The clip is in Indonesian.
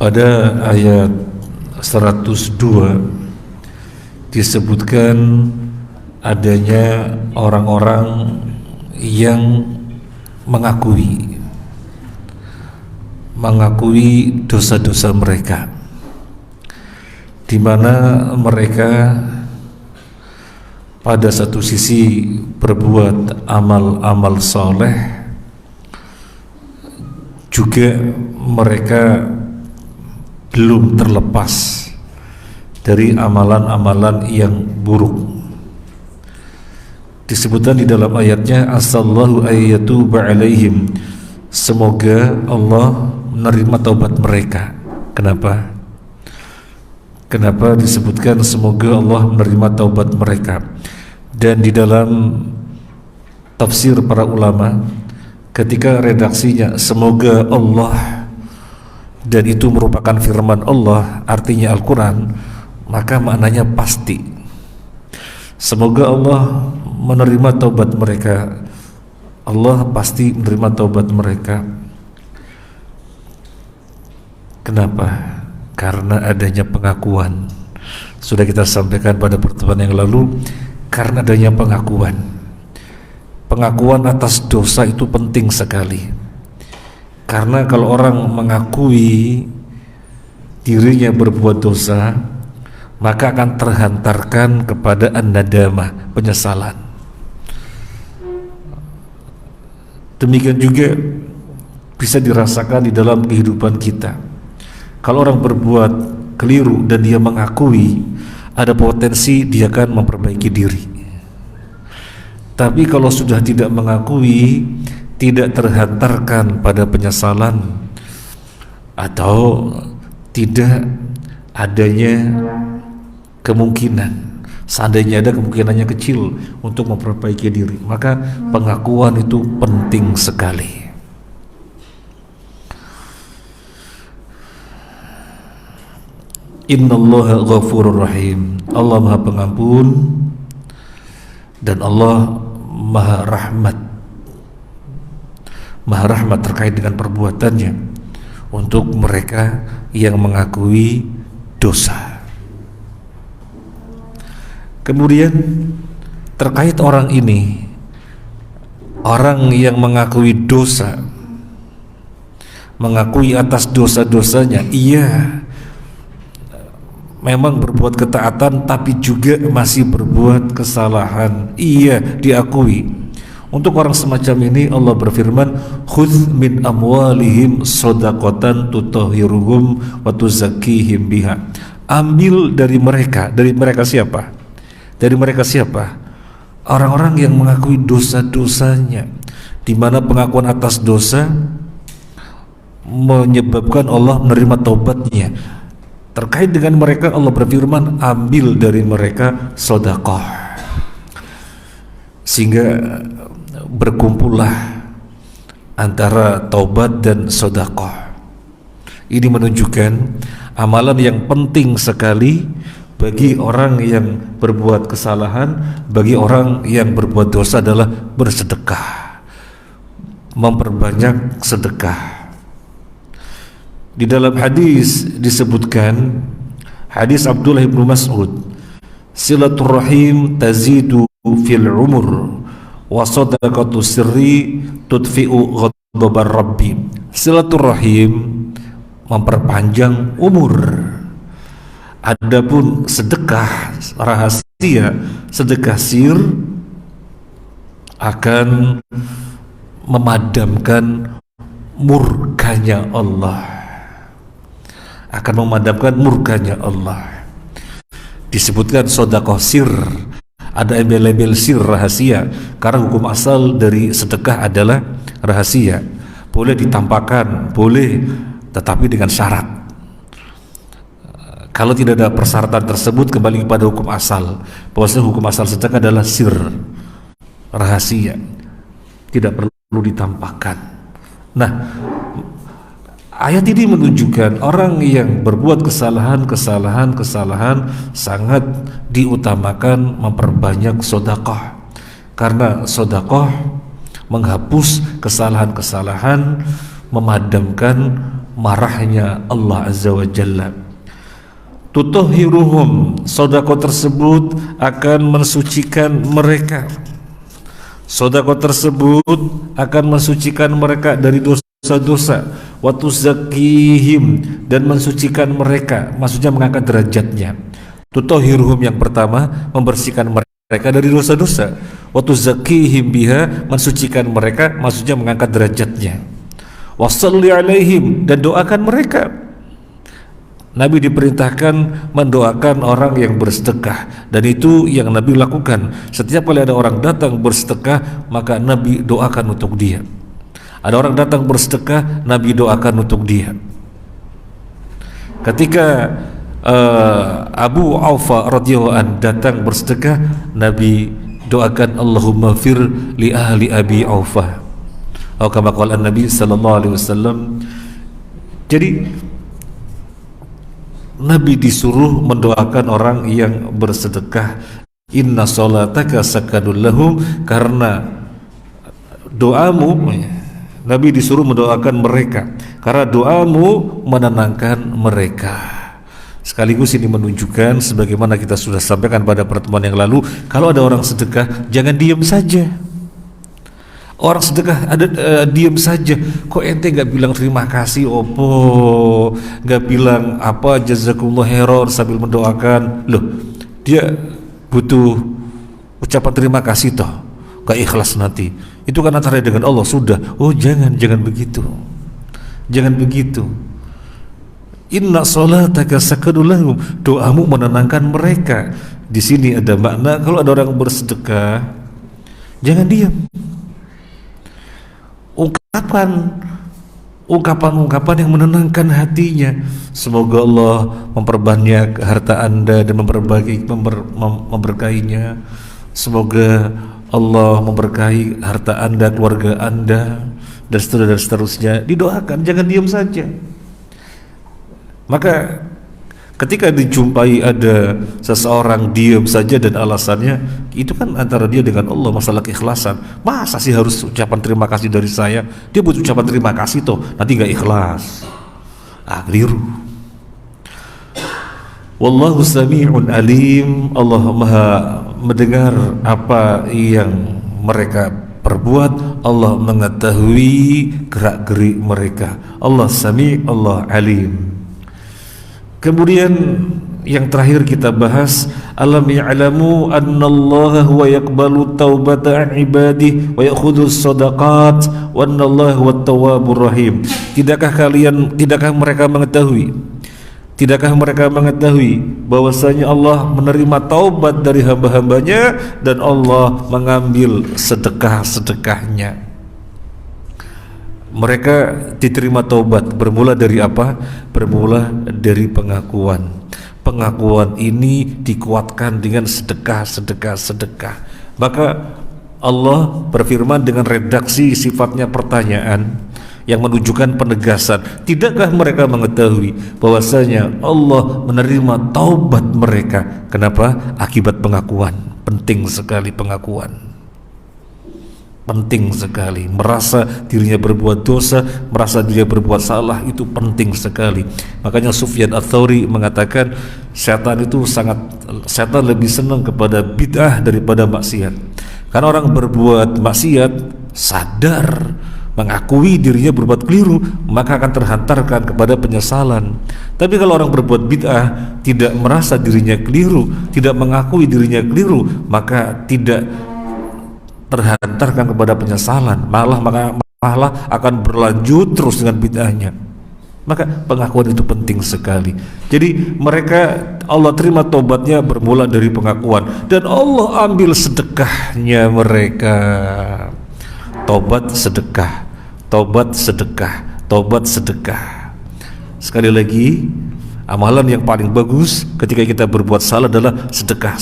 Pada ayat 102 disebutkan adanya orang-orang yang mengakui dosa-dosa mereka, di mana mereka pada satu sisi berbuat amal-amal soleh, juga mereka belum terlepas dari amalan-amalan yang buruk. Disebutkan di dalam ayatnya, asallahu ayyatuba alaihim, semoga Allah menerima taubat mereka. Kenapa? Kenapa disebutkan semoga Allah menerima taubat mereka? Dan di dalam tafsir para ulama, ketika redaksinya semoga Allah, dan itu merupakan firman Allah, artinya Al-Quran, maka maknanya pasti. Semoga Allah menerima taubat mereka. Allah pasti menerima taubat mereka. Kenapa? Karena adanya pengakuan. Sudah kita sampaikan pada pertemuan yang lalu, karena adanya pengakuan. Pengakuan atas dosa itu penting sekali. Karena kalau orang mengakui dirinya berbuat dosa, maka akan terhantarkan kepada an-nadamah, penyesalan. Demikian juga bisa dirasakan di dalam kehidupan kita. Kalau orang berbuat keliru dan dia mengakui, ada potensi dia akan memperbaiki diri. Tapi kalau sudah tidak mengakui, tidak terhantarkan pada penyesalan, atau tidak adanya kemungkinan, seandainya ada kemungkinannya kecil untuk memperbaiki diri, maka pengakuan itu penting sekali. Innallaha ghafurur rahim, Allah Maha Pengampun dan Allah Maha Rahmat. Maha Rahmat terkait dengan perbuatannya untuk mereka yang mengakui dosa. Kemudian terkait orang ini, orang yang mengakui dosa, mengakui atas dosa-dosanya, iya memang berbuat ketaatan tapi juga masih berbuat kesalahan, iya diakui. Untuk orang semacam ini Allah berfirman, khudz min amwalihim shadaqatan tutahhiruhum wa tuzakkihim biha. Ambil dari mereka siapa? Dari mereka siapa? Orang-orang yang mengakui dosa-dosanya, di mana pengakuan atas dosa menyebabkan Allah menerima taubatnya. Terkait dengan mereka Allah berfirman, ambil dari mereka sedekah, sehingga berkumpullah antara taubat dan sedekah. Ini menunjukkan amalan yang penting sekali bagi orang yang berbuat kesalahan, bagi orang yang berbuat dosa adalah bersedekah, memperbanyak sedekah. Di dalam hadis disebutkan, hadis Abdullah bin Mas'ud, silaturrahim tazidu fil umur wa sadaqatu sirri tudfi'u ghadabar rabbi. Silaturrahim memperpanjang umur. Adapun sedekah rahasia, sedekah sir akan memadamkan murkanya Allah. Akan memadamkan murkanya Allah. Disebutkan sedekah sir, ada embel-embel sir, rahasia, karena hukum asal dari sedekah adalah rahasia. Boleh ditampakkan, boleh, tetapi dengan syarat. Kalau tidak ada persyaratan tersebut, kembali kepada hukum asal. Bahwasanya hukum asal sedekah adalah sir, rahasia, tidak perlu ditampakkan. Nah, ayat ini menunjukkan orang yang berbuat kesalahan sangat diutamakan memperbanyak sedekah, karena sedekah menghapus kesalahan-kesalahan, memadamkan marahnya Allah Azza wa Jalla. Tutahhiruhum, sedekah tersebut akan mensucikan mereka. Sedekah tersebut akan mensucikan mereka dari dosa-dosa. Wa tuzakkihim, dan mensucikan mereka, maksudnya mengangkat derajatnya. Tutahhiruhum yang pertama, membersihkan mereka dari dosa-dosa. Wa tuzakkihim biha, mensucikan mereka, maksudnya mengangkat derajatnya. Wa shalli alaihim, dan doakan mereka. Nabi diperintahkan mendoakan orang yang bersedekah, dan itu yang Nabi lakukan. Setiap kali ada orang datang bersedekah, maka Nabi doakan untuk dia. Ada orang datang bersedekah, Nabi doakan untuk dia. Ketika Abu Aufa radhiyallahu an datang bersedekah, Nabi doakan Allahumma fir li ahli Abi Aufa, atau kama qala Nabi sallallahu alaihi wasallam. Jadi Nabi disuruh mendoakan orang yang bersedekah. Inna sholataka sakanul lahum, karena doamu, Nabi disuruh mendoakan mereka karena doamu menenangkan mereka. Sekaligus ini menunjukkan, sebagaimana kita sudah sampaikan pada pertemuan yang lalu, kalau ada orang sedekah jangan diam saja. Orang sedekah ada diam saja, kok ente nggak bilang terima kasih, opo nggak bilang apa jazakumullah khairan sambil mendoakan. Loh, dia butuh ucapan terima kasih toh, gak ikhlas nanti, itu kan antara dengan Allah sudah. Oh jangan begitu, jangan begitu. Inna sholataka sakanul lahum, doamu menenangkan mereka. Di sini ada makna, kalau ada orang bersedekah jangan diam. Ungkapan-ungkapan yang menenangkan hatinya. Semoga Allah memperbanyak harta Anda dan memberkahinya. Semoga Allah memberkahi harta Anda, keluarga Anda, dan seterusnya. Didoakan, jangan diam saja. Maka ketika dijumpai ada seseorang diam saja dan alasannya, itu kan antara dia dengan Allah, masalah keikhlasan. Masa sih harus ucapan terima kasih dari saya? Dia butuh ucapan terima kasih toh, nanti gak ikhlas. Keliru. Wallahu sami'un alim, Allah maha mendengar apa yang mereka perbuat, Allah mengetahui gerak-gerik mereka. Allah sami', Allah alim. Kemudian yang terakhir kita bahas, alam ya'lamu annallaha huwa yaqbalu taubata an ibadihi wa ya'khudhu shadaqat wa annallaha huwat tawwabur rahim. Tidakkah mereka mengetahui bahwasanya Allah menerima taubat dari hamba-hambanya dan Allah mengambil sedekah-sedekahnya. Mereka diterima taubat bermula dari apa? Bermula dari pengakuan. Pengakuan ini dikuatkan dengan sedekah. Maka Allah berfirman dengan redaksi sifatnya pertanyaan yang menunjukkan penegasan. Tidakkah mereka mengetahui bahwasanya Allah menerima taubat mereka? Kenapa? Akibat pengakuan. Penting sekali pengakuan. Penting sekali. Merasa dirinya berbuat dosa, merasa dirinya berbuat salah, itu penting sekali. Makanya Sufyan Ats-Tsauri mengatakan setan lebih senang kepada bid'ah daripada maksiat. Karena orang berbuat maksiat sadar, mengakui dirinya berbuat keliru, maka akan terhantarkan kepada penyesalan. Tapi kalau orang berbuat bid'ah, tidak merasa dirinya keliru, tidak mengakui dirinya keliru, maka tidak terhantarkan kepada penyesalan, malah akan berlanjut terus dengan bid'ahnya. Maka pengakuan itu penting sekali. Jadi mereka, Allah terima tobatnya bermula dari pengakuan, dan Allah ambil sedekahnya mereka. Tobat sedekah, tobat sedekah, tobat sedekah. Sekali lagi, amalan yang paling bagus ketika kita berbuat salah adalah sedekah.